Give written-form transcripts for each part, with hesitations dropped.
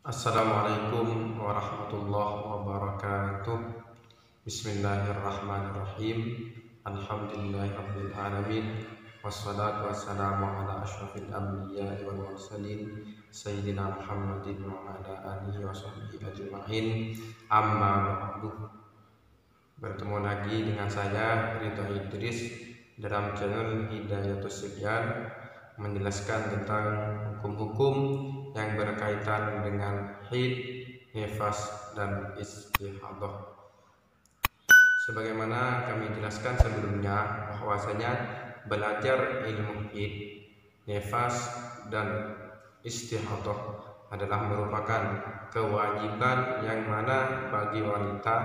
Assalamualaikum warahmatullahi wabarakatuh. Bismillahirrahmanirrahim. Alhamdulillahirabbil alamin. Wassalatu wassalamu ala asyrafil anbiya'i wal mursalin sayyidina Muhammadin wa ala alihi washabbihi ajma'in. Amma ba'du. Bertemu lagi dengan saya Ridho Idris dalam channel Hidayatus Sibyan, menjelaskan tentang hukum-hukum yang berkaitan dengan haid, nifas, dan istihadah. Sebagaimana kami jelaskan sebelumnya, bahwasanya belajar ilmu haid, nifas, dan istihadah adalah merupakan kewajiban yang mana bagi wanita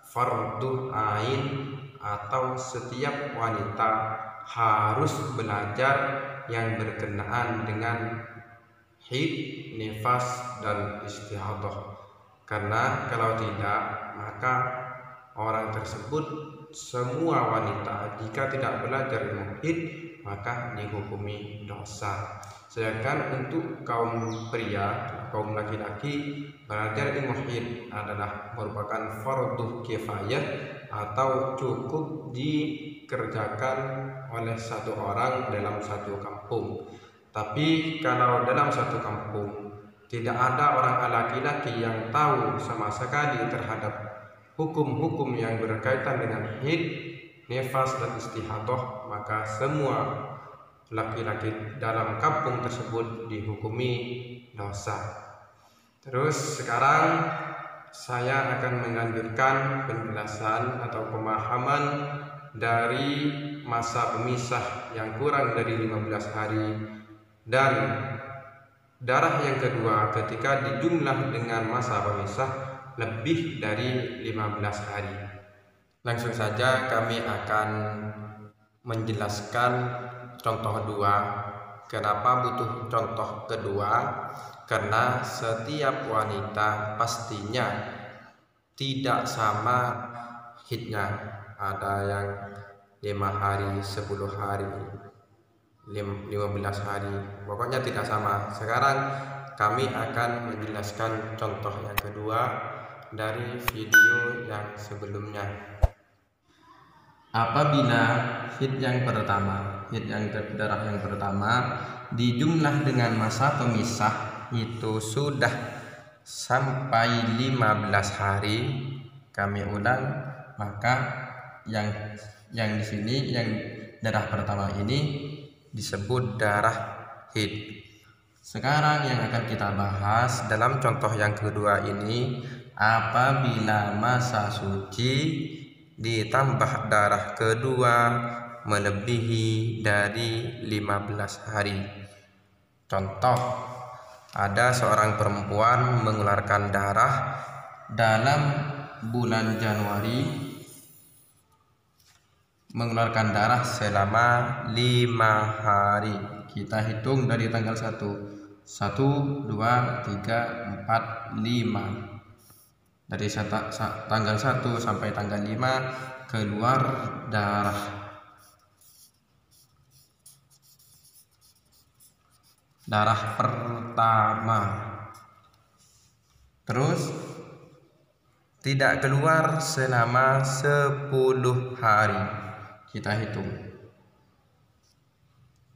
fardu ain, atau setiap wanita harus belajar yang berkenaan dengan haid, nifas, dan istihadah. Karena kalau tidak, maka orang tersebut, semua wanita, jika tidak belajar ilmu haid, maka dihukumi dosa. Sedangkan untuk kaum pria, kaum laki-laki, belajar ilmu haid adalah merupakan fardu kifayah atau cukup dikerjakan oleh satu orang dalam satu kampung. Tapi kalau dalam satu kampung tidak ada orang laki-laki yang tahu sama sekali terhadap hukum-hukum yang berkaitan dengan haid, nifas, dan istihadah, maka semua laki-laki dalam kampung tersebut dihukumi dosa. Terus sekarang saya akan melanjutkan penjelasan atau pemahaman dari masa pemisah yang kurang dari 15 hari dan darah yang kedua ketika dijumlah dengan masa pemisah lebih dari 15 hari. Langsung saja kami akan menjelaskan contoh dua. Kenapa butuh contoh kedua? Karena setiap wanita pastinya tidak sama haidnya. Ada yang 5 hari, 10 hari, 15 hari, pokoknya tidak sama. Sekarang kami akan menjelaskan contoh yang kedua dari video yang sebelumnya. Apabila haid yang pertama, darah yang pertama dijumlah dengan masa pemisah itu sudah sampai 15 hari, kami ulang, maka yang di sini, yang darah pertama ini disebut darah haid. Sekarang yang akan kita bahas dalam contoh yang kedua ini, apabila masa suci ditambah darah kedua melebihi dari 15 hari. Contoh, ada seorang perempuan mengeluarkan darah dalam bulan Januari, mengeluarkan darah selama 5 hari. Kita hitung dari tanggal 1, 2, 3, 4, 5. Dari tanggal 1 sampai tanggal 5 keluar darah pertama. Terus tidak keluar selama 10 hari. Kita hitung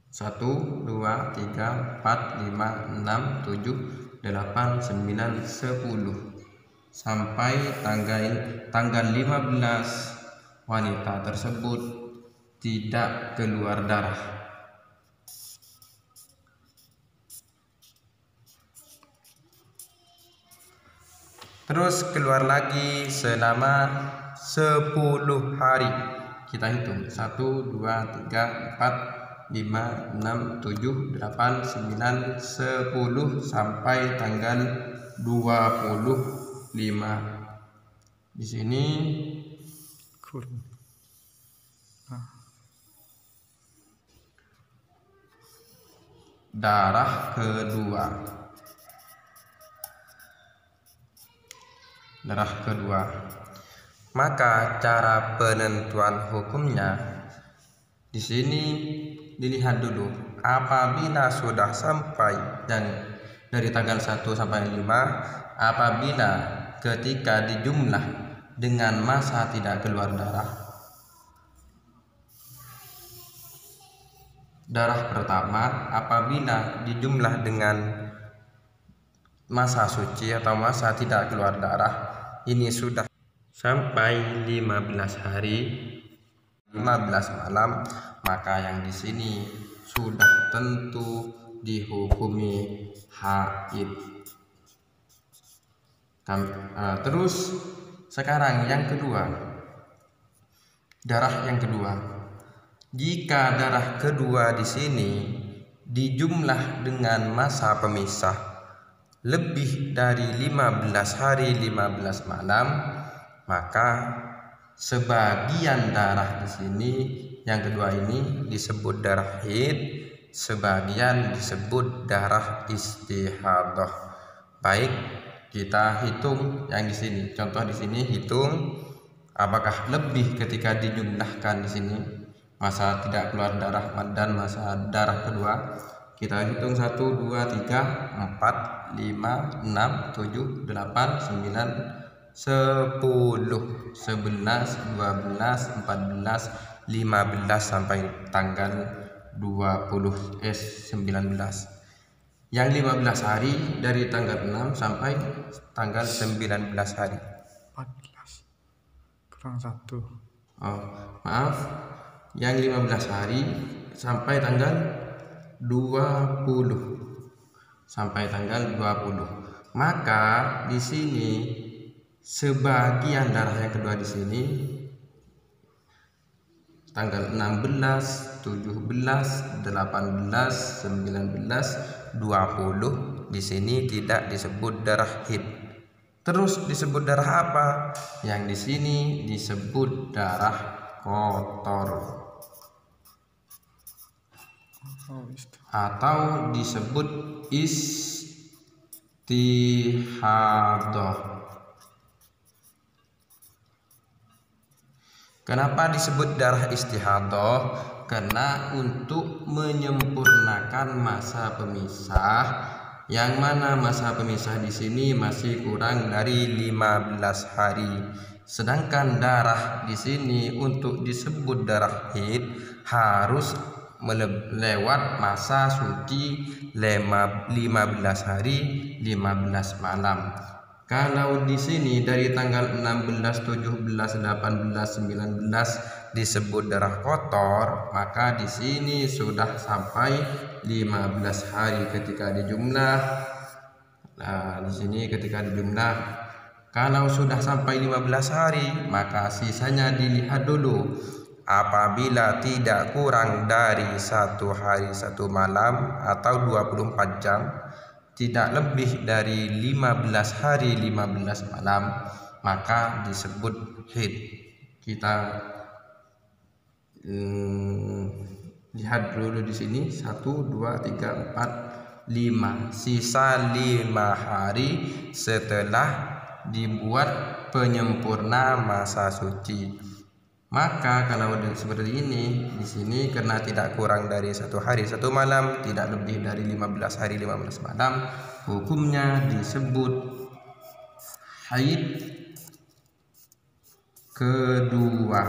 1, 2, 3, 4, 5, 6, 7, 8, 9, 10 sampai tanggal 15 wanita tersebut tidak keluar darah. Terus keluar lagi selama 10 hari. Kita hitung 1, 2, 3, 4, 5, 6, 7, 8, 9, 10 sampai tanggal 25. Di sini darah kedua. Maka cara penentuan hukumnya di sini dilihat dulu. Apabila sudah sampai dan dari tanggal 1 sampai 5 apabila ketika dijumlah dengan masa tidak keluar darah pertama apabila dijumlah dengan masa suci atau masa tidak keluar darah ini sudah sampai 15 hari 15 malam, maka yang di sini sudah tentu dihukumi haid. Terus sekarang yang kedua, darah yang kedua. Jika darah kedua di sini dijumlah dengan masa pemisah lebih dari 15 hari 15 malam, maka sebagian darah di sini yang kedua ini disebut darah haid, sebagian disebut darah istihadah. Baik, kita hitung yang di sini. Contoh di sini hitung apakah lebih ketika dijumlahkan di sini masa tidak keluar darah dan masa darah kedua. Kita hitung 1 2 3 4 5 6 7 8 9 10 11 12 14 15 sampai tanggal 19. Yang 15 hari dari tanggal 6 sampai tanggal 19 hari. 14 kurang 1. Oh, maaf. Yang 15 hari sampai tanggal 20. Sampai tanggal 20. Maka di sini sebagian darah yang kedua di sini tanggal 16, 17, 18, 19, 20 di sini tidak disebut darah haid. Terus disebut darah apa? Yang di sini disebut darah kotor atau disebut istihadah. Kenapa disebut darah istihadah? Karena untuk menyempurnakan masa pemisah, yang mana masa pemisah di sini masih kurang dari 15 hari. Sedangkan darah di sini untuk disebut darah haid harus melewat masa suci 15 hari 15 malam. Kalau di sini dari tanggal 16, 17, 18, 19 disebut darah kotor, maka di sini sudah sampai 15 hari ketika dijumlah. Nah, di sini ketika dijumlah, kalau sudah sampai 15 hari, maka sisanya dilihat dulu. Apabila tidak kurang dari 1 hari 1 malam atau 24 jam, tidak lebih dari 15 hari 15 malam, maka disebut haid. Kita lihat dulu di sini 1 2 3 4 5, sisa 5 hari setelah dibuat penyempurna masa suci. Maka kalau seperti ini di sini karena tidak kurang dari 1 hari 1 malam, tidak lebih dari 15 hari 15 malam, hukumnya disebut haid kedua.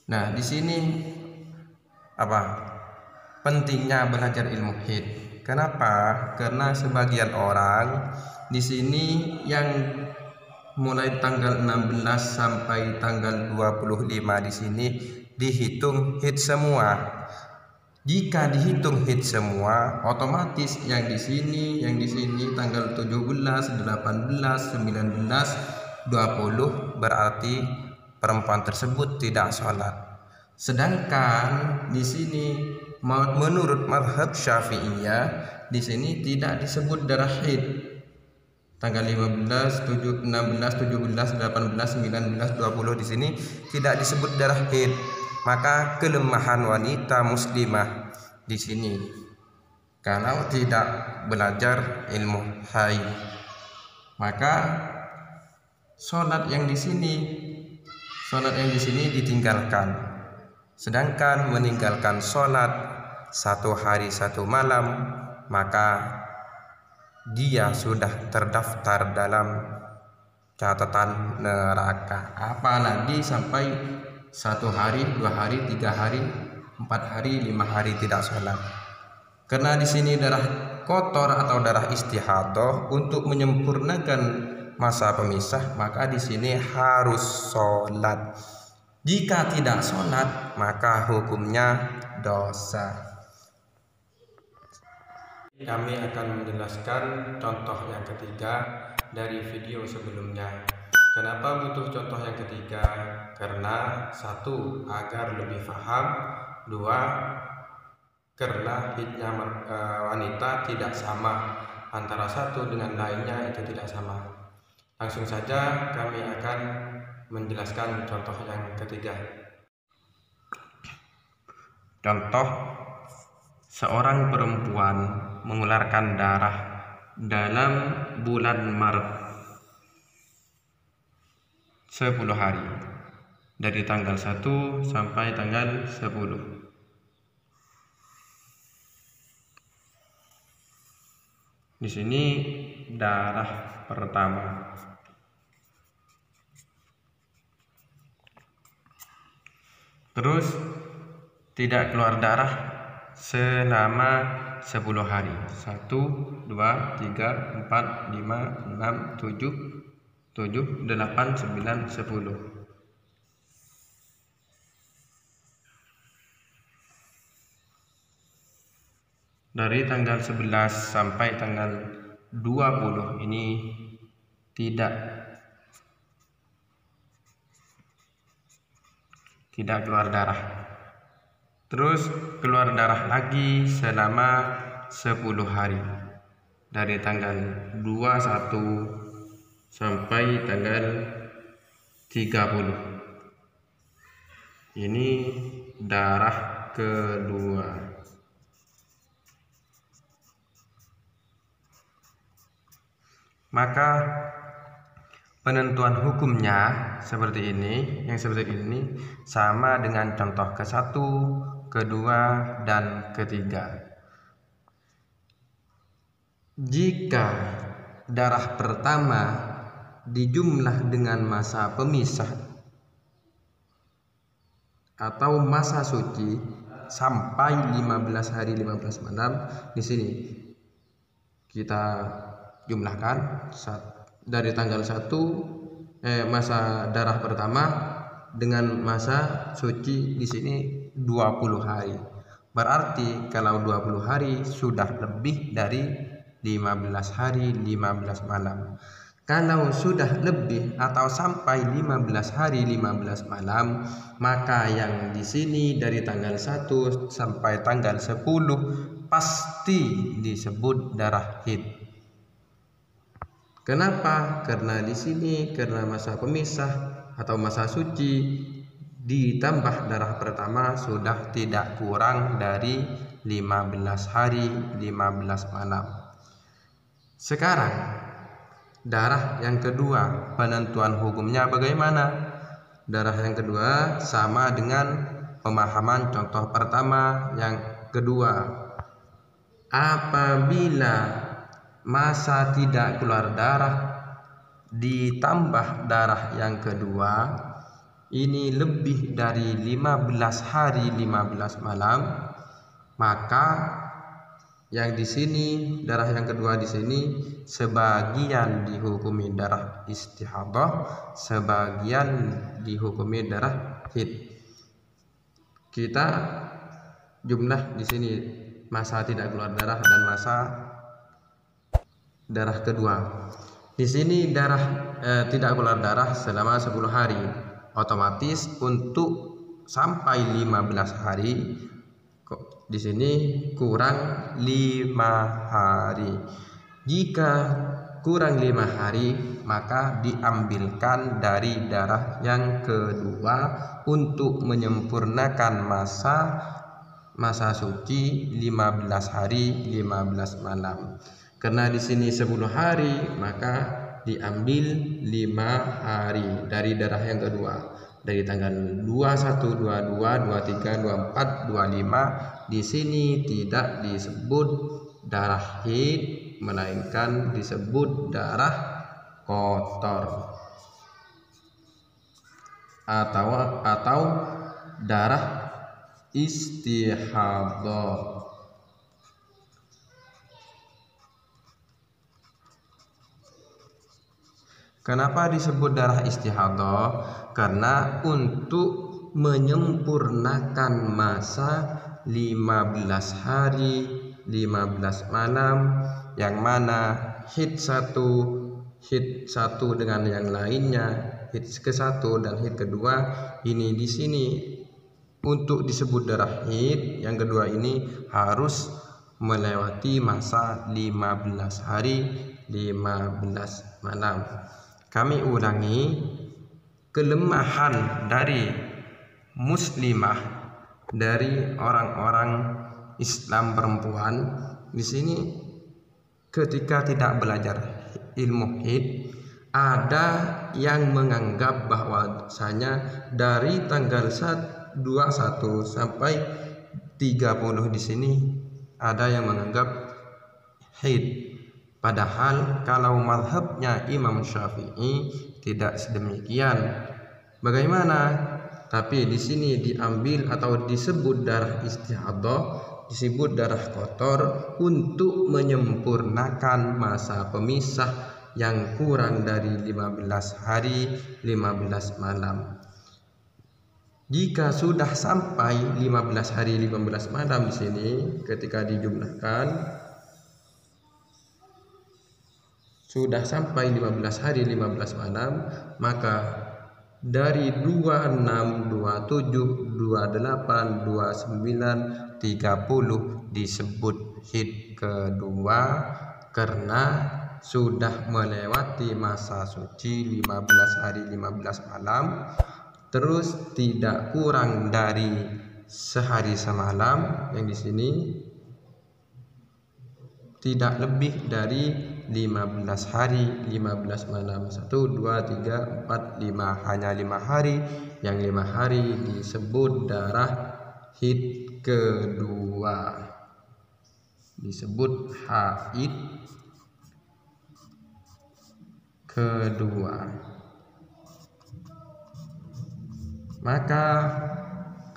Nah, di sini apa? Pentingnya belajar ilmu haid. Kenapa? Karena sebagian orang di sini yang mulai tanggal 16 sampai tanggal 25 di sini dihitung haid semua. Jika dihitung haid semua, otomatis yang di sini tanggal 17, 18, 19, 20 berarti perempuan tersebut tidak sholat. Sedangkan di sini menurut mazhab Syafi'iyah di sini tidak disebut darah haid. Tanggal 15, 16, 17, 18, 19, 20 di sini tidak disebut darah haid. Maka kelemahan wanita muslimah di sini kalau tidak belajar ilmu haid, maka sholat yang di sini ditinggalkan. Sedangkan meninggalkan sholat 1 hari 1 malam, maka dia sudah terdaftar dalam catatan neraka. Apalagi sampai 1 hari, 2 hari, 3 hari, 4 hari, 5 hari tidak sholat. Karena di sini darah kotor atau darah istihadah, untuk menyempurnakan masa pemisah maka di sini harus sholat. Jika tidak sholat maka hukumnya dosa. Kami akan menjelaskan contoh yang ketiga dari video sebelumnya. Kenapa butuh contoh yang ketiga? Karena 1. Agar lebih paham, 2. Karena haidnya wanita tidak sama, antara satu dengan lainnya itu tidak sama. Langsung saja kami akan menjelaskan contoh yang ketiga. Contoh, seorang perempuan mengeluarkan darah dalam bulan Maret 10 hari, dari tanggal 1 sampai tanggal 10. Di sini darah pertama. Terus tidak keluar darah selama 10 hari. 1, 2, 3, 4, 5, 6, 7, 8, 9, 10. Dari tanggal 11 sampai tanggal 20 ini tidak keluar darah. Terus keluar darah lagi selama 10 hari, dari tanggal 21 sampai tanggal 30. Ini darah kedua. Maka penentuan hukumnya seperti ini, yang seperti ini sama dengan contoh ke-1, kedua, dan ketiga. Jika darah pertama dijumlah dengan masa pemisah atau masa suci sampai 15 hari 15 malam, di sini kita jumlahkan dari tanggal 1 masa darah pertama dengan masa suci di sini 20 hari. Berarti kalau 20 hari sudah lebih dari 15 hari 15 malam. Kalau sudah lebih atau sampai 15 hari 15 malam, maka yang di sini dari tanggal 1 sampai tanggal 10 pasti disebut darah haid. Kenapa? Karena di sini karena masa pemisah atau masa suci ditambah darah pertama sudah tidak kurang dari 15 hari 15 malam. Sekarang darah yang kedua, penentuan hukumnya bagaimana? Darah yang kedua sama dengan pemahaman contoh pertama yang kedua. Apabila masa tidak keluar darah ditambah darah yang kedua, ini lebih dari 15 hari 15 malam, maka yang di sini darah yang kedua di sini sebagian dihukumi darah istihadah, sebagian dihukumi darah haid. Kita jumlah di sini masa tidak keluar darah dan masa darah kedua. Di sini darah tidak keluar darah selama 10 hari. Otomatis untuk sampai 15 hari di sini kurang 5 hari. Jika kurang 5 hari maka diambilkan dari darah yang kedua untuk menyempurnakan masa suci 15 hari 15 malam. Karena di sini 10 hari, maka diambil 5 hari dari darah yang kedua. dari tanggal 21, 22, 23, 24, 25. Di sini tidak disebut darah haid, melainkan disebut darah kotor atau darah istihadah. Kenapa disebut darah istihadah? Karena untuk menyempurnakan masa 15 hari 15 malam, yang mana hid satu dengan yang lainnya, hid ke-1 dan hid kedua ini di sini untuk disebut darah hid, yang kedua ini harus melewati masa 15 hari 15 malam. Kami ulangi, kelemahan dari muslimah, dari orang-orang Islam perempuan di sini ketika tidak belajar ilmu haid, ada yang menganggap bahwasanya dari tanggal 21 sampai 30 di sini ada yang menganggap haid. Padahal kalau mazhabnya Imam Syafi'i tidak sedemikian. Bagaimana? Tapi di sini diambil atau disebut darah istihadah, disebut darah kotor untuk menyempurnakan masa pemisah yang kurang dari 15 hari 15 malam. Jika sudah sampai 15 hari 15 malam di sini ketika dijumlahkan sudah sampai 15 hari 15 malam, maka dari 26, 27, 28, 29, 30 disebut hid kedua karena sudah melewati masa suci 15 hari 15 malam, terus tidak kurang dari sehari semalam, yang di sini tidak lebih dari 15 hari 15 malam. 1, 2, 3, 4, 5, hanya 5 hari. Yang 5 hari disebut darah hid kedua, disebut haid kedua. Maka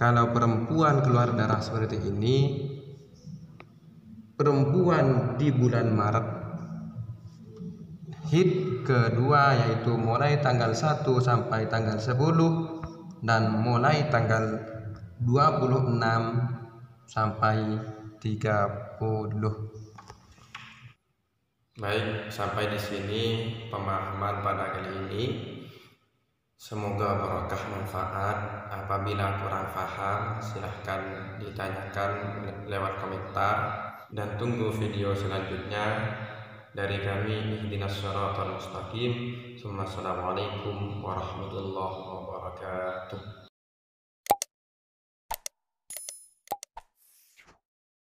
kalau perempuan keluar darah seperti ini, perempuan di bulan Maret hid kedua, yaitu mulai tanggal 1 sampai tanggal 10 dan mulai tanggal 26 sampai 30. Baik, sampai di sini pemahaman pada kali ini. Semoga barokah manfaat. Apabila kurang paham silahkan ditanyakan lewat komentar, dan tunggu video selanjutnya dari kami. Ihdinas shiratal mustaqim. Assalamualaikum warahmatullahi wabarakatuh.